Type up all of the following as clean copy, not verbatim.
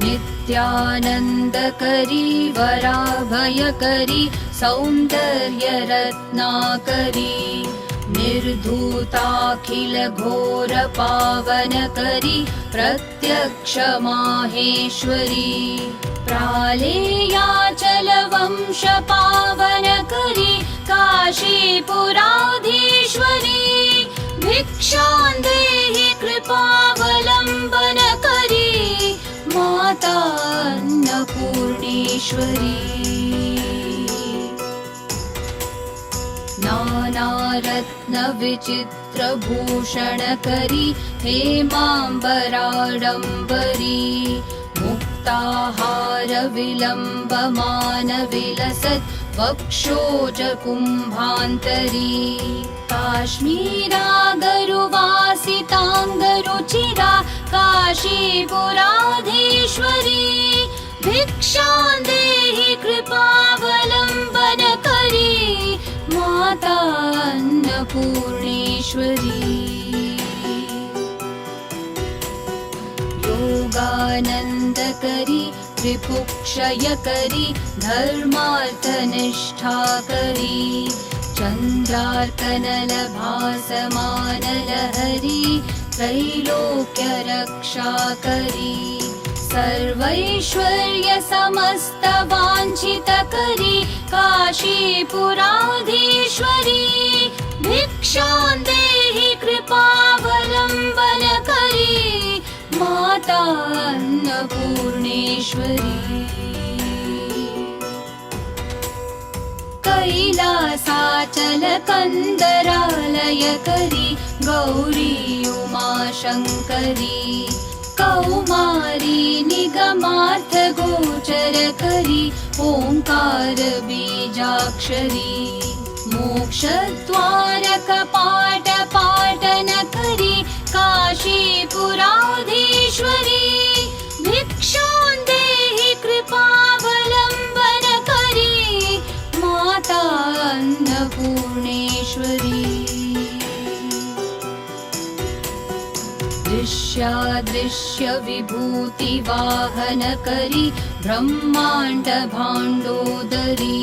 नित्यानन्दकरी वराभयकरी सौन्दर्यरत्नाकरी निर्धूताखिलघोरपावनकरी प्रत्यक्षमाहेश्वरी प्रालेयाचलवंशपावनकरी काशीपुराधीश्वरी भिक्षां देहि कृपावलम्बनकरी माता अन्नपूर्णेश्वरी नानारत्नविचित्रभूषणकरी हेमाम्बराडम्बरी मुक्ताहारविलम्बमानविलसत् वक्षोजकुम्भान्तरी काश्मीरागरुवासिताङ्गरुचिरा काशीपुराधीश्वरी भिक्षां देहि कृपावलम्बनकरी माता अन्नपूर्णेश्वरी योगानन्दकरी त्रिपुक्षयकरी धर्मार्थनिष्ठाकरी चन्द्रार्कनलभासमानलहरी त्रैलोक्यरक्षाकरी सर्वैश्वर्यसमस्तवाञ्छितकरी काशीपुराधीश्वरी भिक्षां देहि कृपावलम्बनकरी माता अन्नपूर्णेश्वरी कैलासाचलकन्दरालयकरी गौरी उमाशङ्करी कौमारी निगमार्थगोचरकरी ओङ्कारबीजाक्षरी मोक्षद्वारकपाटपाटनकरी काशीपुराधीश्वरी भिक्षां देहि कृपावलम्बनकरी माता अन्नपूर्णेश्वरी दृश्यादृश्यविभूतिवाहनकरी ब्रह्माण्डभाण्डोदरी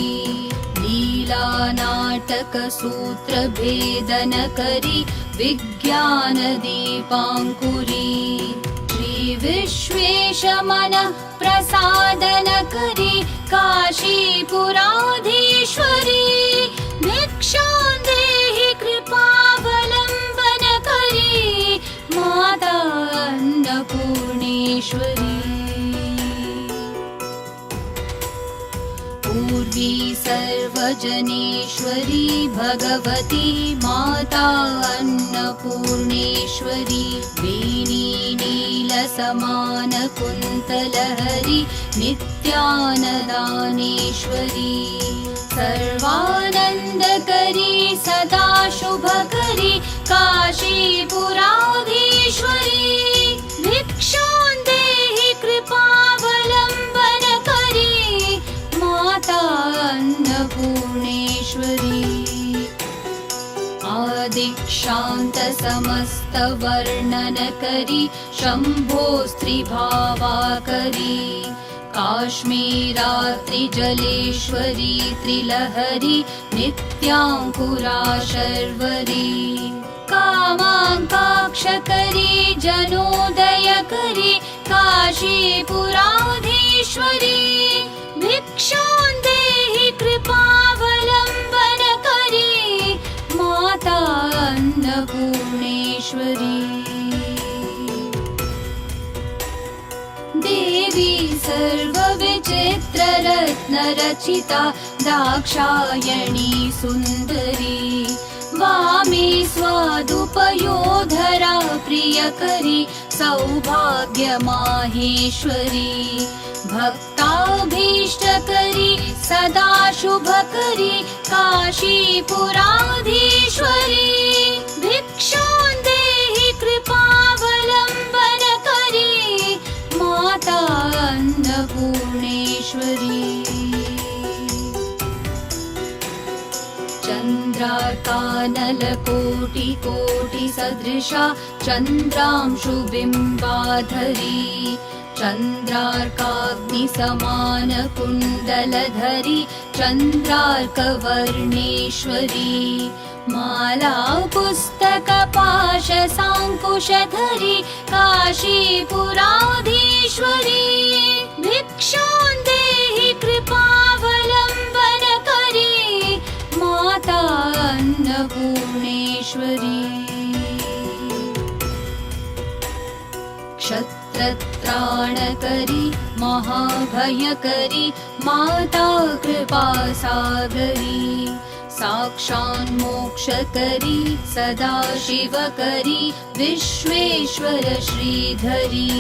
लीलानाटकसूत्रभेदनकरी विज्ञानदीपाङ्कुरी श्रीविश्वेशमनः प्रसादनकरी काशीपुराधीश्वरी भिक्षां देहि कृपावलम्बनकरी माता अन्नपूर्णेश्वरी पूर्वी सर्वजनेश्वरी भगवती माता अन्नपूर्णेश्वरी वेणी नीलसमानकुन्तलहरी नित्यानदानेश्वरी सर्वानन्दकरी सदा शुभकरी काशीपुराधीश्वरी भिक्षां देहि कृपावलम्बनकरी माता अन्नपूर्णेश्वरी आदिक्षान्तसमस्तवर्णनकरी शम्भोस्त्रिभावाकरी काश्मीरात्रिजलेश्वरी त्रिलहरी नित्याङ्कुराशर्वरी कामाङ्काक्षकरी जनोदयकरी काशीपुराधीश्वरी भिक्षां देहि कृपावलम्बनकरी माता अन्नपूर्णेश्वरी देवी सर्वविचित्ररत्नरचिता दाक्षायणी सुन्दरी वामे स्वादुपयोधरा प्रियकरी सौभाग्यमाहेश्वरी भक्ताभीष्टकरी सदा शुभकरी काशीपुराधीश्वरी भिक्षां देहि कृपावलम्बनकरी माता अन्नपूर्णेश्वरी चन्द्रार्कानलकोटिकोटिसदृशा चन्द्रांशुबिम्बाधरी चन्द्रार्काग्निसमानकुण्डलधरी चन्द्रार्कवर्णेश्वरी माला पुस्तकपाशसाङ्कुशधरी काशीपुराधीश्वरी भिक्षां देहि कृपावलम्बनकरी माता अन्नपूर्णेश्वरी क्षत्रत्राणकरी महाभयकरी माता कृपासागरी साक्षान्मोक्षकरी सदाशिवकरी विश्वेश्वर श्रीधरी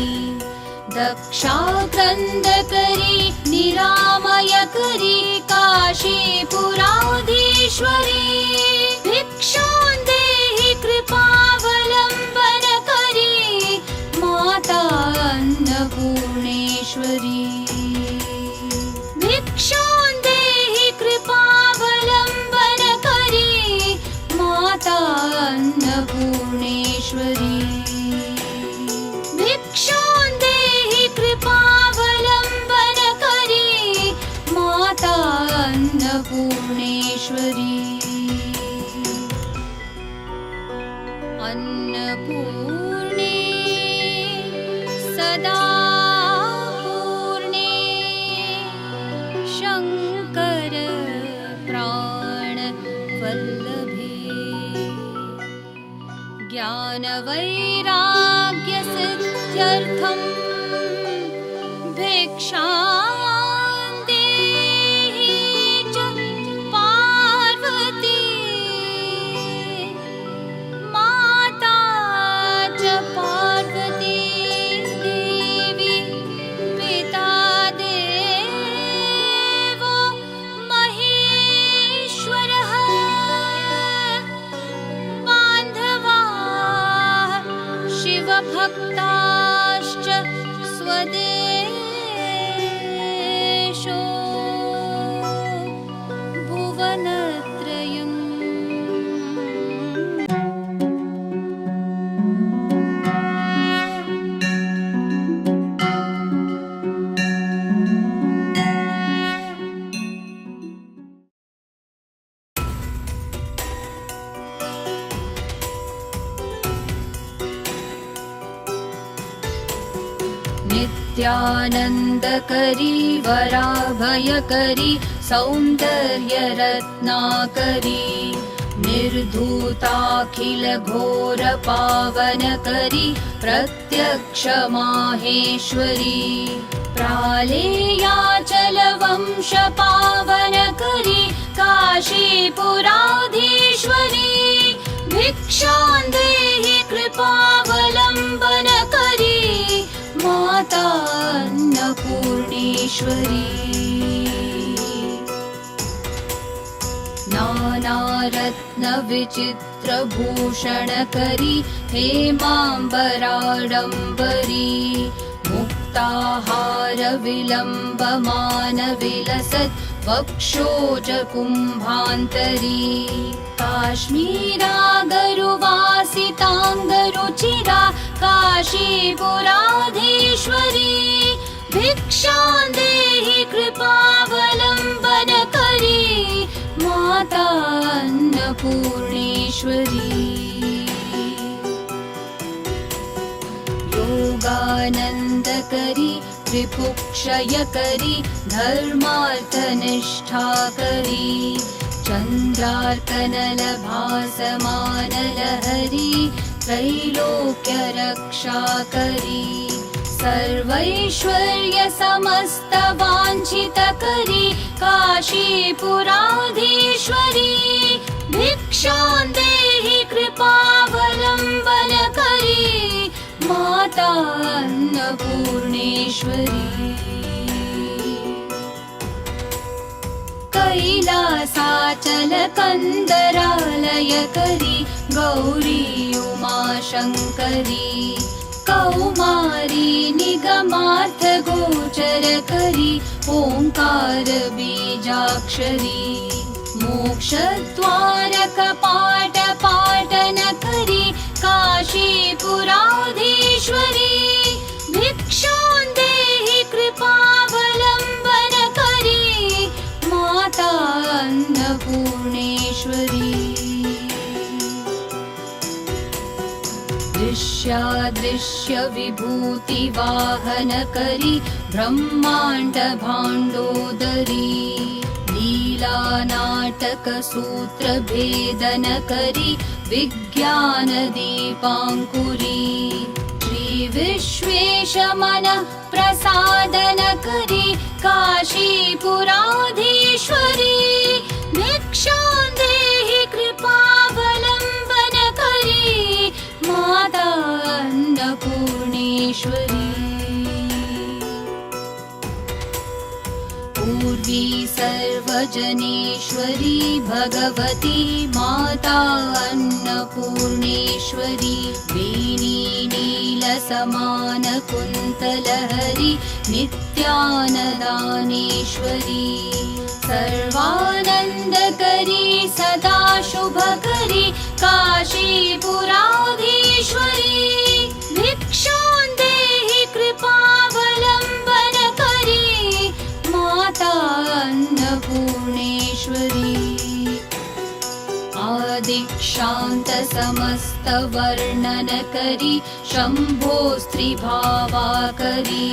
दक्षाक्रन्दकरी निरामयकरी काशीपुराधीश्वरी भिक्षां देहि कृपावलम्बनकरी माता अन्नपूर्णेश्वरी भिक्षां देहि कृपावलम्बनकरी माता अन्नपूर्णेश्वरी भिक्षां देहि कृपावलम्बनकरी माता अन्नपूर्णेश्वरी अन्नपूर्णे सदा पूर्णे शङ्कर प्राणवल्लभे ज्ञानवैराग्यसिद्ध्यर्थं भिक्षां देहि च पार्वती माता च पार्वती देवी पिता देवो महेश्वरः बान्धवाः शिवभक्ताश्च स्वदेशो भुवनत्रयम् नित्यानन्दकरी वराभयकरी सौन्दर्यरत्नाकरी निर्धूताखिलघोरपावनकरी प्रत्यक्षमाहेश्वरी प्रालेयाचलवंशपावनकरी काशीपुराधीश्वरी भिक्षां देहि कृपावलम्बनकरी माता अन्नपूर्णेश्वरी नानारत्नविचित्रभूषणकरी हेमाम्बराडम्बरी मुक्ताहारविलम्बमानविलसत् वक्षोजकुम्भान्तरी काश्मीरागरुवासिताङ्गरुचिरा काशीपुराधीश्वरी भिक्षां देहि कृपावलम्बनकरी माता अन्नपूर्णेश्वरी योगानन्दकरी त्रिपुक्षयकरी धर्मार्थनिष्ठाकरी चन्द्रार्कनलभासमानलहरी त्रैलोक्यरक्षाकरी सर्वैश्वर्यसमस्तवाञ्छितकरी काशीपुराधीश्वरी भिक्षां देहि कृपावलम्बनकरी माता अन्नपूर्णेश्वरी कैलासाचलकन्दरालयकरी गौरी उमाशङ्करी कौमारी निगमार्थगोचरकरी ओङ्कारबीजाक्षरी मोक्षद्वारकपाटपाटनकरी काशीपुराधीश्वरी भिक्षां देहि दृश्यादृश्य विभूति वाहन करी ब्रह्मांड भांडोदरी लीला नाटक सूत्र भेदन करी विज्ञान दीपांकुरी श्री विश्वेश मन प्रसादन करी काशीपुराधीश्वरी भिक्षां देहि कृपावलंबन करी माता अन्नपूर्णेश्वरी पूर्वी सर्वजनेश्वरी भगवती माता अन्नपूर्णेश्वरी वेणी नीलसमान कुन्तलहरी नित्यानदानेश्वरी सर्वानन्दकरी सदा शुभकरी काशीपुराधीश्वरी भिक्षां देहि कृपावलंबन करी माता अन्नपूर्णेश्वरी आदिक्षान्त समस्त वर्णन करी शम्भो स्त्रीभावाकरी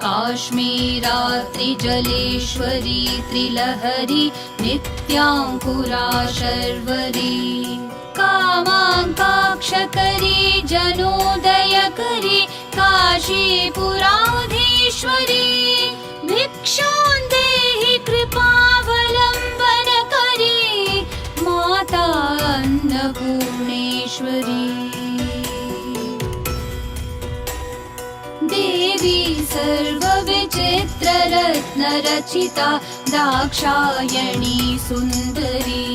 काश्मीरात्रि जलेश्वरी त्रिलहरी नित्यांकुरा शर्वरी कामाङ्काक्षकरी जनोदयकरी काशीपुराधीश्वरी भिक्षां देहि कृपावलंबन करी माता अन्नपूर्णेश्वरी देवी सर्वविचित्र रत्न रचिता दाक्षायणी सुंदरी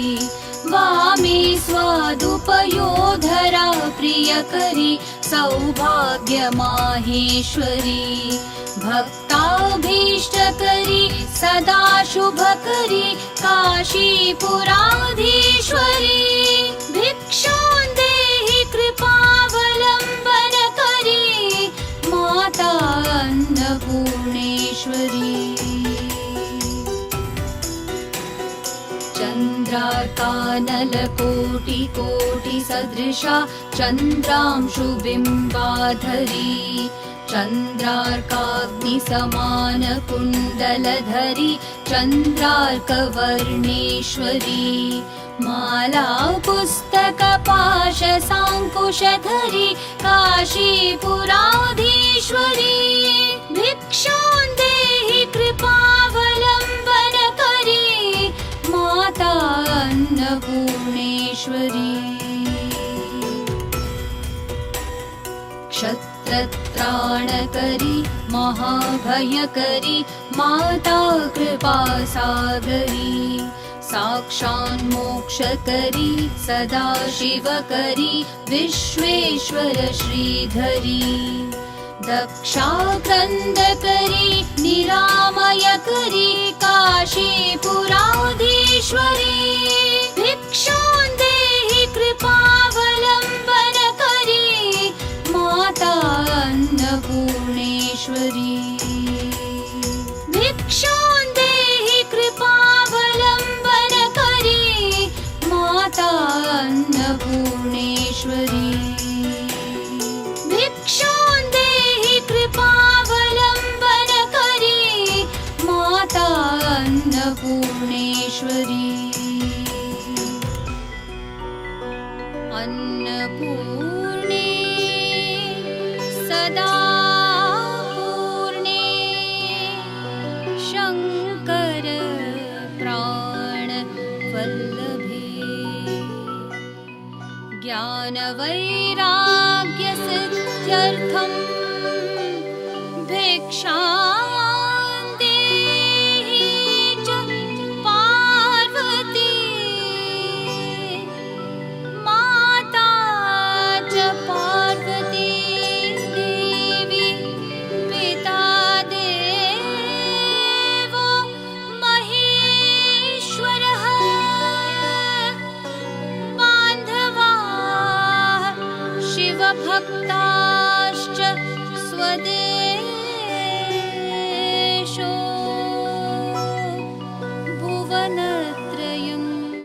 वामे स्वादुपयोधरा प्रियकरी सौभाग्य माहेश्वरी भक्ताभीष्टकरी सदा शुभकरी काशीपुराधीश्वरी भिक्षां देहि कृपावलंबन करी माता अन्नपूर्णेश्वरी चन्द्रार्कानलकोटिकोटि सदृशा चन्द्रांशुबिम्बाधरी चन्द्रार्काग्निसमान कुण्डलधरी चन्द्रार्कवर्णेश्वरी माला पुस्तक पाश सांकुशधरी काशीपुराधीश्वरी भिक्षां देहि कृपावलंबन करी माता अन्नपूर्णेश्वरी क्षत्रत्राणकरी महाभयकरी माता कृपासागरी साक्षान्मोक्षकरी सदा शिवकरी विश्वेश्वर श्रीधरी दक्षाक्रन्दकरी निरामयकरी काशीपुराधीश्वरी भिक्षां देहि कृपावलंबन करी माता अन्नपूर्णेश्वरी भिक्षां देहि कृपावलंबन करी माता अन्नपूर्णेश्वरी भिक्षां देहि कृपावलंबन करी माता अन्नपूर्णेश्वरी अन्नपूर्णे सदा पूर्णे शंकर प्राण वल्लभे ज्ञान वैराग्य सिद्ध्यर्थं भिक्षां देहि च पार्वती माता च पार्वती देवी पिता देवो महेश्वरः बान्धवाः शिवभक्ताश्च स्वदेव